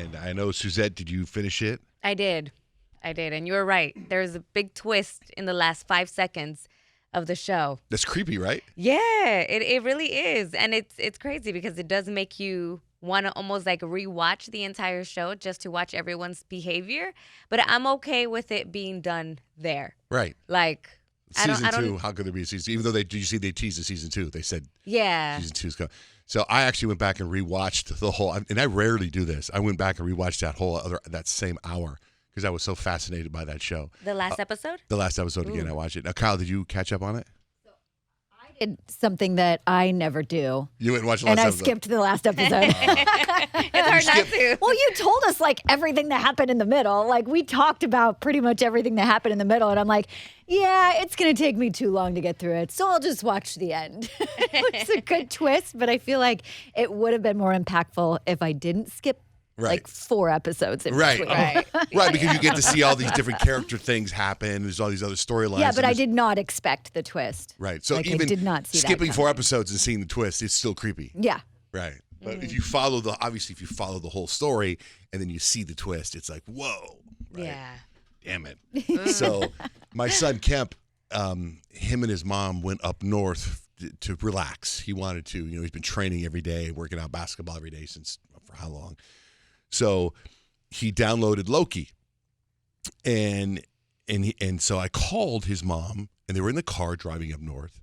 And I know, Suzette, did you finish it? I did. And you were right. There's a big twist in the last 5 seconds of the show. That's creepy, right? Yeah, it really is. And it's crazy because it does make you want to almost like rewatch the entire show just to watch everyone's behavior. But I'm okay with it being done there. Right. Like, Season 2, how could there be a season? Even though they teased the season 2. They said season 2 is coming. So I actually went back and rewatched the whole, and I rarely do this. I went back and rewatched that same hour because I was so fascinated by that show. The last episode? The last episode again. I watched it. Now, Kyle, did you catch up on it? I did something that I never do. You went and watched the last episode. And I skipped the last episode. It's hard not to. Well, you told us like everything that happened in the middle. Like we talked about pretty much everything that happened in the middle. And I'm like, yeah, it's going to take me too long to get through it. So I'll just watch the end. It's a good twist, but I feel like it would have been more impactful if I didn't skip like 4 episodes in between. Right, because you get to see all these different character things happen. There's all these other storylines. Yeah, but I did not expect the twist. Right. So like, even I did not see skipping that 4 episodes and seeing the twist, it's still creepy. Yeah. Right. But if you follow if you follow the whole story and then you see the twist, it's like, whoa. Right? Yeah. Damn it. So my son Kemp, him and his mom went up north to relax. He wanted to, he's been training every day, working out basketball every day since for how long? So he downloaded Loki. And so I called his mom, and they were in the car driving up north.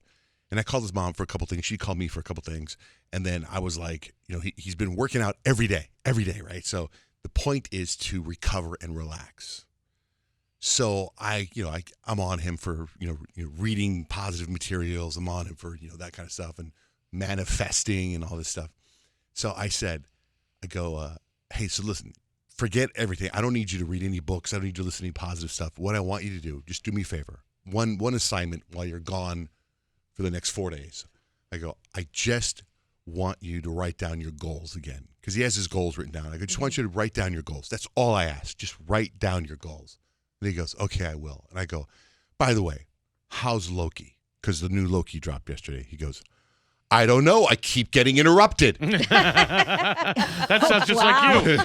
And I called his mom for a couple things. She called me for a couple things. And then I was like, he's been working out every day, right? So the point is to recover and relax. So I'm on him for, reading positive materials. I'm on him for, that kind of stuff and manifesting and all this stuff. So I go, hey, so listen, forget everything. I don't need you to read any books. I don't need you to listen to any positive stuff. What I want you to do, just do me a favor. One assignment while you're gone for the next 4 days. I go, I just want you to write down your goals again. Because he has his goals written down. I go, just want you to write down your goals. That's all I ask. Just write down your goals. And he goes, okay, I will. And I go, by the way, how's Loki? Because the new Loki dropped yesterday. He goes, I don't know. I keep getting interrupted. That sounds just like you.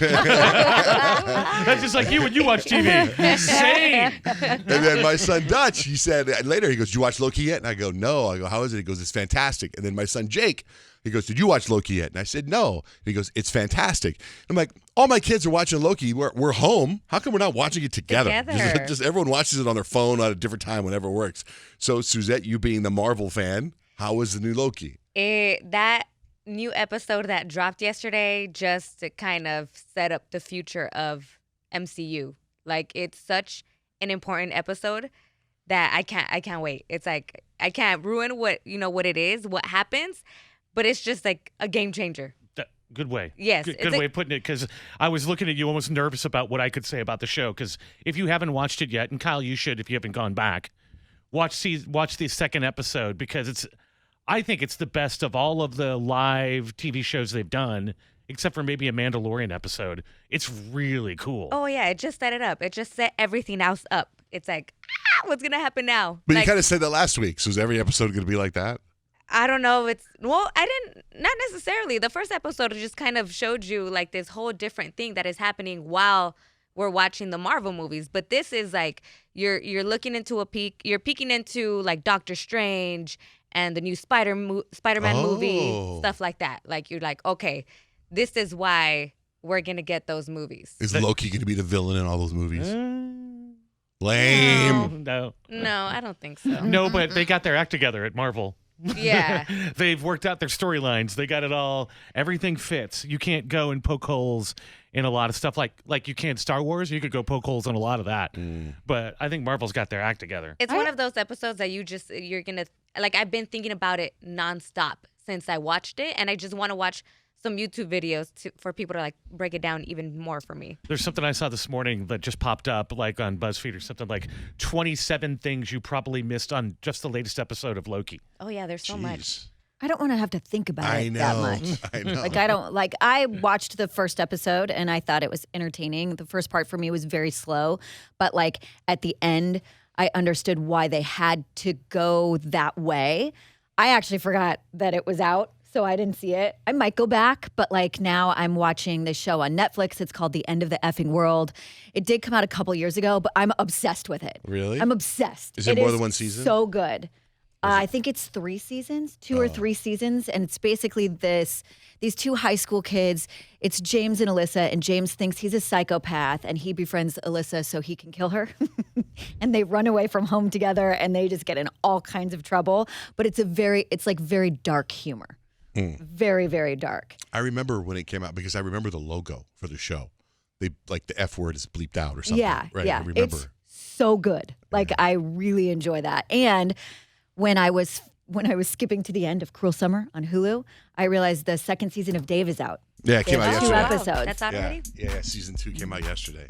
That's just like you when you watch TV. Same. And then my son Dutch, he said later, he goes, did you watch Loki yet? And I go, no. I go, how is it? He goes, it's fantastic. And then my son Jake, he goes, did you watch Loki yet? And I said, no. And he goes, it's fantastic. I'm like, all my kids are watching Loki. We're home. How come we're not watching it together? Just everyone watches it on their phone at a different time whenever it works. So Suzette, you being the Marvel fan, how was the new Loki? That new episode that dropped yesterday just to kind of set up the future of MCU. Like, it's such an important episode that I can't wait. It's like I can't ruin what it is, what happens, but it's just like a game changer. Good way. Yes. Good way of putting it, because I was looking at you almost nervous about what I could say about the show, because if you haven't watched it yet, and Kyle, you should if you haven't gone back, watch the second episode, because I think it's the best of all of the live TV shows they've done, except for maybe a Mandalorian episode. It's really cool. Oh, yeah. It just set it up. It just set everything else up. It's like, what's going to happen now? But you kind of said that last week. So is every episode going to be like that? I don't know. Not necessarily. The first episode just kind of showed you like this whole different thing that is happening while we're watching the Marvel movies. But this is like, you're looking into you're peeking into like Doctor Strange and the new Spider-Man movie, stuff like that. Like, you're like, okay, this is why we're going to get those movies. Is Loki going to be the villain in all those movies? Lame. No, I don't think so. No, but they got their act together at Marvel. Yeah. They've worked out their storylines. They got it all. Everything fits. You can't go and poke holes in a lot of stuff like you can Star Wars. You could go poke holes in a lot of that. But I think Marvel's got their act together. It's one of those episodes that you're going to, like, I've been thinking about it nonstop since I watched it. And I just want to watch some YouTube videos for people to like break it down even more for me. There's something I saw this morning that just popped up like on BuzzFeed or something, like 27 things you probably missed on just the latest episode of Loki. Oh yeah, there's so much. I don't want to have to think about it that much. I know. I watched the first episode and I thought it was entertaining. The first part for me was very slow, but like at the end, I understood why they had to go that way. I actually forgot that it was out. so I didn't see it. I might go back, but like now I'm watching this show on Netflix. It's called The End of the Effing World. It did come out a couple years ago, but I'm obsessed with it. Really? I'm obsessed. Is it more than one season? So good. I think it's 3 seasons, 2 or 3 seasons, and it's basically these 2 high school kids. It's James and Alyssa, and James thinks he's a psychopath, and he befriends Alyssa so he can kill her. And they run away from home together, and they just get in all kinds of trouble. But it's like very dark humor, very, very dark. I remember when it came out because I remember the logo for the show. They like the F word is bleeped out or something. Yeah, right. yeah. I remember. It's so good. Like I really enjoy that. And when I was skipping to the end of Cruel Summer on Hulu, I realized the 2nd season of Dave is out. Yeah, it came out There's 2 yesterday. episodes. That's out already? Yeah, season 2 came out yesterday.